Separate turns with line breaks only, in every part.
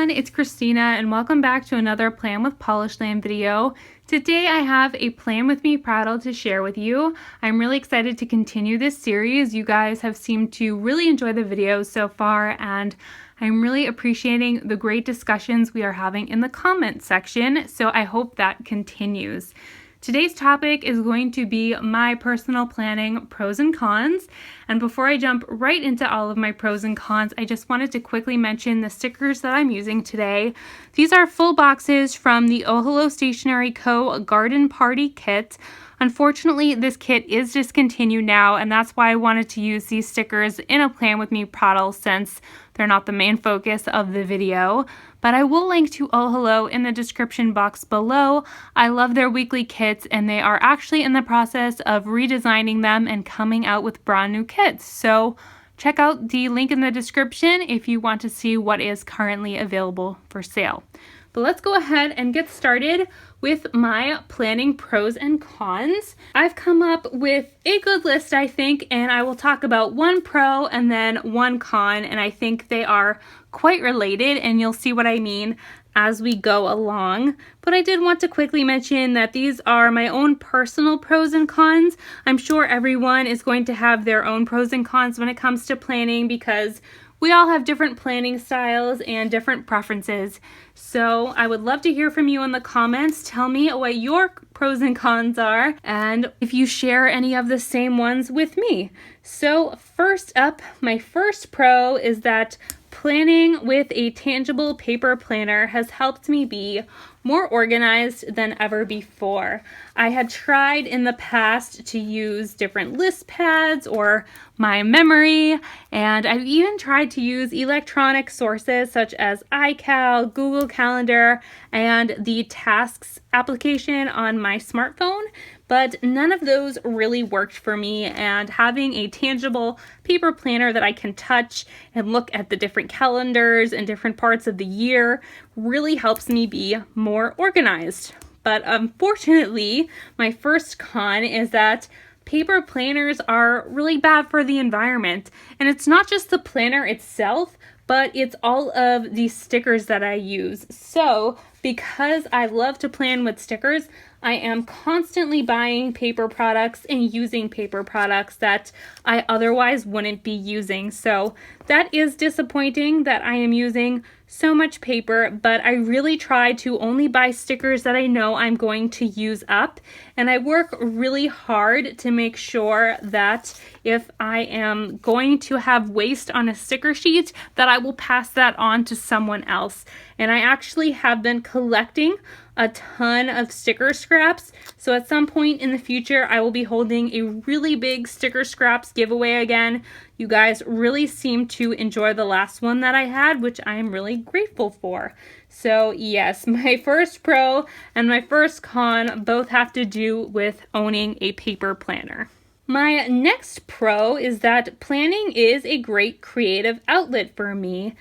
everyone, it's Christina and welcome back to another Plan with Polishland video. Today I have a Plan with Me Prattle to share with you. I'm really excited to continue this series. You guys have seemed to really enjoy the videos so far and I'm really appreciating the great discussions we are having in the comment section, so I hope that continues. Today's topic is going to be my personal planning pros and cons. And before I jump right into all of my pros and cons, I just wanted to quickly mention the stickers that I'm using today. These are full boxes from the Oh Hello Stationery Co. Garden Party Kit. Unfortunately, this kit is discontinued now, and that's why I wanted to use these stickers in a Plan with Me Prattle since they're not the main focus of the video. But I will link to Oh Hello in the description box below. I love their weekly kits, and they are actually in the process of redesigning them and coming out with brand new kits. So check out the link in the description if you want to see what is currently available for sale. But let's go ahead and get started with my planning pros and cons. I've come up with a good list, I think, and I will talk about one pro and then one con, and I think they are quite related, and you'll see what I mean as we go along. But I did want to quickly mention that these are my own personal pros and cons. I'm sure everyone is going to have their own pros and cons when it comes to planning because we all have different planning styles and different preferences. So I would love to hear from you in the comments. Tell me what your pros and cons are and if you share any of the same ones with me. So first up, my first pro is that planning with a tangible paper planner has helped me be more organized than ever before. I had tried in the past to use different list pads or my memory, and I've even tried to use electronic sources such as iCal, Google Calendar, and the Tasks application on my smartphone, but none of those really worked for me, and having a tangible paper planner that I can touch and look at the different calendars and different parts of the year really helps me be more organized. But unfortunately, my first con is that paper planners are really bad for the environment. And it's not just the planner itself, but it's all of the stickers that I use. So because I love to plan with stickers, I am constantly buying paper products and using paper products that I otherwise wouldn't be using. So that is disappointing that I am using so much paper, but I really try to only buy stickers that I know I'm going to use up. And I work really hard to make sure that if I am going to have waste on a sticker sheet, that I will pass that on to someone else. And I actually have been collecting a ton of sticker scraps. So at some point in the future, I will be holding a really big sticker scraps giveaway again. You guys really seem to enjoy the last one that I had, which I am really grateful for. So yes, my first pro and my first con both have to do with owning a paper planner. My next pro is that planning is a great creative outlet for me.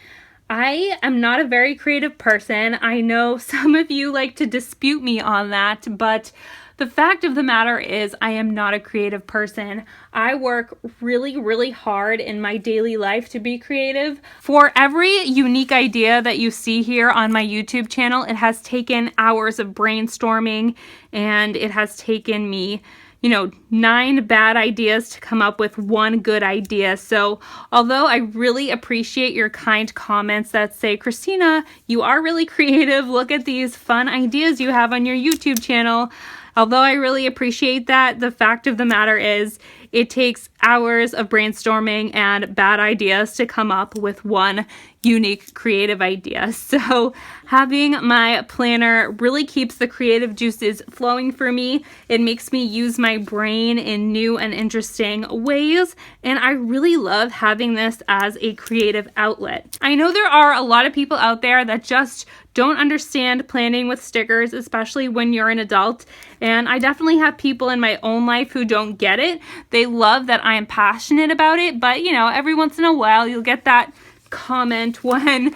I am not a very creative person. I know some of you like to dispute me on that, but the fact of the matter is I am not a creative person. I work really, really hard in my daily life to be creative. For every unique idea that you see here on my YouTube channel, it has taken hours of brainstorming, and it has taken me 9 bad ideas to come up with one good idea. So although I really appreciate your kind comments that say, Christina, you are really creative, look at these fun ideas you have on your YouTube channel. Although I really appreciate that, the fact of the matter is it takes hours of brainstorming and bad ideas to come up with one unique creative idea. So having my planner really keeps the creative juices flowing for me. It makes me use my brain in new and interesting ways, and I really love having this as a creative outlet. I know there are a lot of people out there that just don't understand planning with stickers, especially when you're an adult, and I definitely have people in my own life who don't get it. They love that I am passionate about it, but every once in a while you'll get that comment when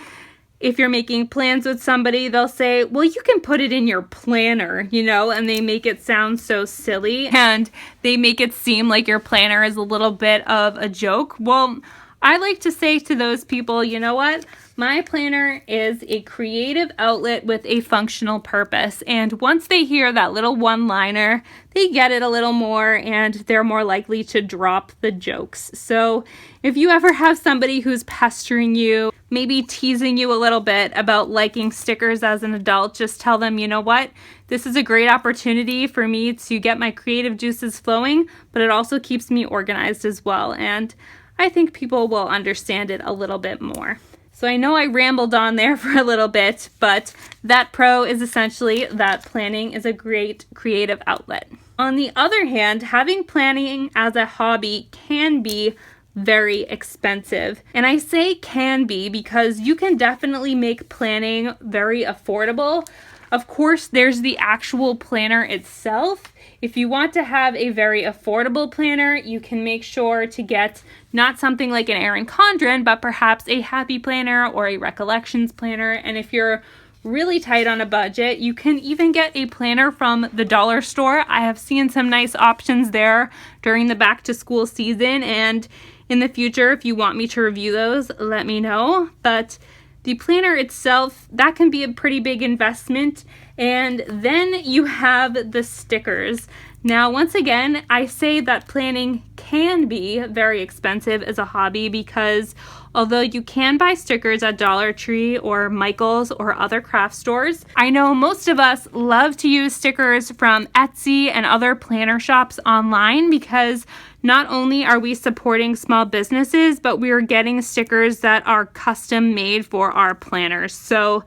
if you're making plans with somebody, they'll say, well, you can put it in your planner, and they make it sound so silly and they make it seem like your planner is a little bit of a joke. Well, I like to say to those people, you know what? My planner is a creative outlet with a functional purpose, and once they hear that little one-liner, they get it a little more and they're more likely to drop the jokes. So if you ever have somebody who's pestering you, maybe teasing you a little bit about liking stickers as an adult, just tell them, you know what? This is a great opportunity for me to get my creative juices flowing, but it also keeps me organized as well, and I think people will understand it a little bit more. So I know I rambled on there for a little bit, but that pro is essentially that planning is a great creative outlet. On the other hand, having planning as a hobby can be very expensive. And I say can be because you can definitely make planning very affordable. Of course, there's the actual planner itself. If you want to have a very affordable planner, you can make sure to get not something like an Erin Condren, but perhaps a Happy Planner or a Recollections planner. And if you're really tight on a budget, you can even get a planner from the dollar store. I have seen some nice options there during the back to school season, and in the future, if you want me to review those, let me know. But the planner itself, that can be a pretty big investment. And then you have the stickers. Now, once again, I say that planning can be very expensive as a hobby because although you can buy stickers at Dollar Tree or Michael's or other craft stores, I know most of us love to use stickers from Etsy and other planner shops online because not only are we supporting small businesses, but we are getting stickers that are custom made for our planners. So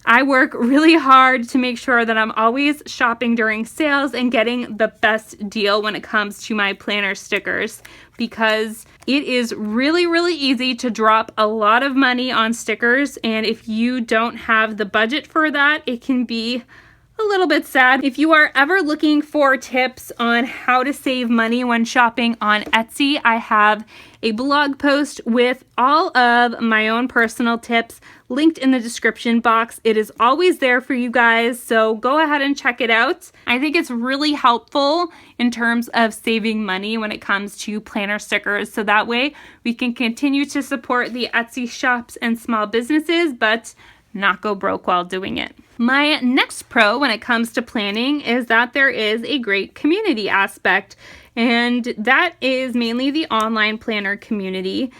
I work really hard to make sure that I'm always shopping during sales and getting the best deal when it comes to my planner stickers because it is really, really easy to drop a lot of money on stickers. And if you don't have the budget for that, it can be a little bit sad. If you are ever looking for tips on how to save money when shopping on Etsy, I have a blog post with all of my own personal tips linked in the description box. It is always there for you guys, so go ahead and check it out. I think it's really helpful in terms of saving money when it comes to planner stickers, so that way we can continue to support the Etsy shops and small businesses, but not go broke while doing it. My next pro when it comes to planning is that there is a great community aspect, and that is mainly the online planner community.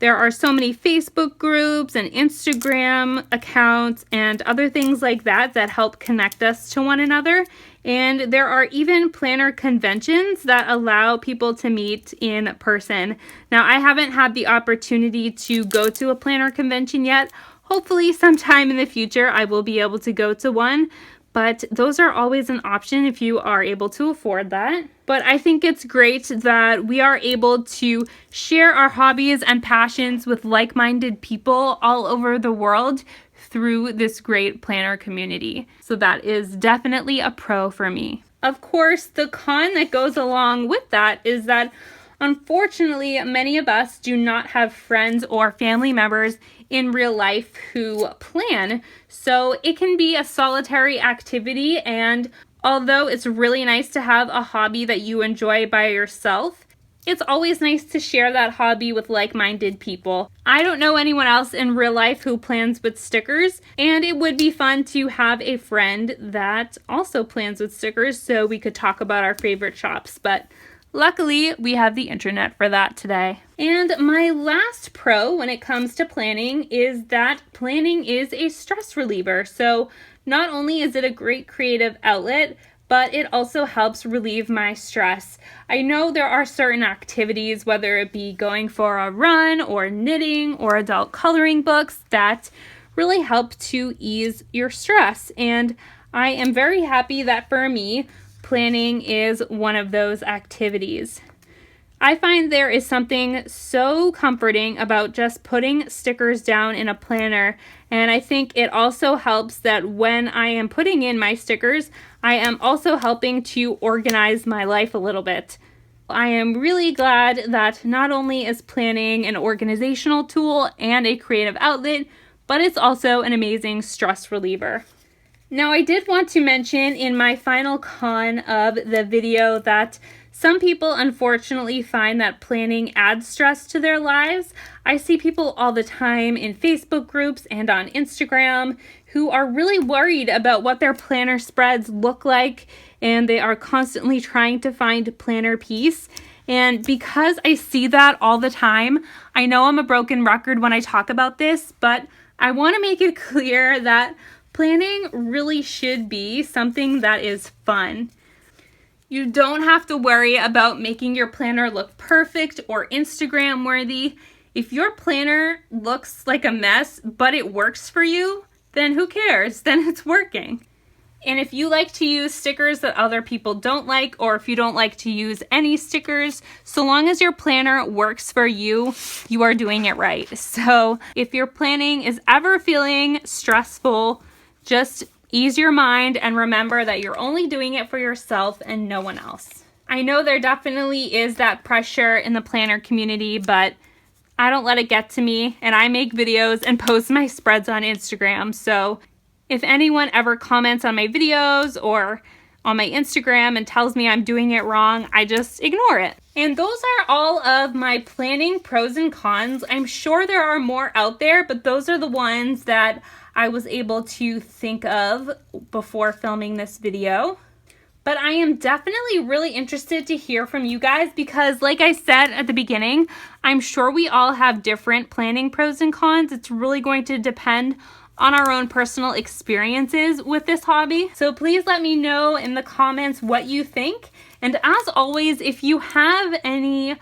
There are so many Facebook groups and Instagram accounts and other things like that that help connect us to one another. And there are even planner conventions that allow people to meet in person. Now, I haven't had the opportunity to go to a planner convention yet. Hopefully sometime in the future I will be able to go to one, but those are always an option if you are able to afford that. But I think it's great that we are able to share our hobbies and passions with like-minded people all over the world through this great planner community. So that is definitely a pro for me. Of course, the con that goes along with that is that unfortunately, many of us do not have friends or family members in real life who plan, so it can be a solitary activity, and although it's really nice to have a hobby that you enjoy by yourself, it's always nice to share that hobby with like-minded people. I don't know anyone else in real life who plans with stickers, and it would be fun to have a friend that also plans with stickers so we could talk about our favorite shops, but luckily, we have the internet for that today. And my last pro when it comes to planning is that planning is a stress reliever. So not only is it a great creative outlet, but it also helps relieve my stress. I know there are certain activities, whether it be going for a run or knitting or adult coloring books, that really help to ease your stress. And I am very happy that for me, planning is one of those activities. I find there is something so comforting about just putting stickers down in a planner, and I think it also helps that when I am putting in my stickers, I am also helping to organize my life a little bit. I am really glad that not only is planning an organizational tool and a creative outlet, but it's also an amazing stress reliever. Now, I did want to mention in my final con of the video that some people unfortunately find that planning adds stress to their lives. I see people all the time in Facebook groups and on Instagram who are really worried about what their planner spreads look like, and they are constantly trying to find planner peace. And because I see that all the time, I know I'm a broken record when I talk about this, but I want to make it clear that planning really should be something that is fun. You don't have to worry about making your planner look perfect or Instagram worthy. If your planner looks like a mess, but it works for you, then who cares? Then it's working. And if you like to use stickers that other people don't like, or if you don't like to use any stickers, so long as your planner works for you, you are doing it right. So if your planning is ever feeling stressful, just ease your mind and remember that you're only doing it for yourself and no one else. I know there definitely is that pressure in the planner community, but I don't let it get to me, and I make videos and post my spreads on Instagram. So if anyone ever comments on my videos or on my Instagram and tells me I'm doing it wrong, I just ignore it. And those are all of my planning pros and cons. I'm sure there are more out there, but those are the ones that I was able to think of before filming this video. But I am definitely really interested to hear from you guys because, like I said at the beginning, I'm sure we all have different planning pros and cons. It's really going to depend on our own personal experiences with this hobby. So please let me know in the comments what you think. And as always, if you have any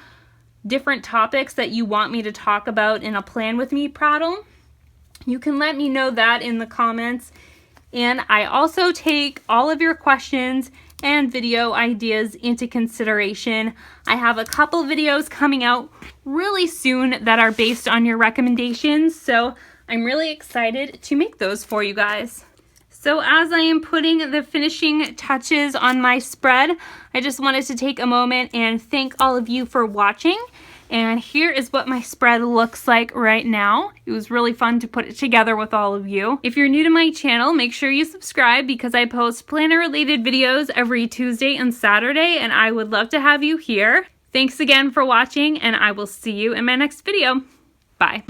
different topics that you want me to talk about in a Plan With Me prattle, you can let me know that in the comments. And I also take all of your questions and video ideas into consideration. I have a couple videos coming out really soon that are based on your recommendations, so I'm really excited to make those for you guys. So as I am putting the finishing touches on my spread, I just wanted to take a moment and thank all of you for watching. And here is what my spread looks like right now. It was really fun to put it together with all of you. If you're new to my channel, make sure you subscribe because I post planner related videos every Tuesday and Saturday, and I would love to have you here. Thanks again for watching, and I will see you in my next video. Bye.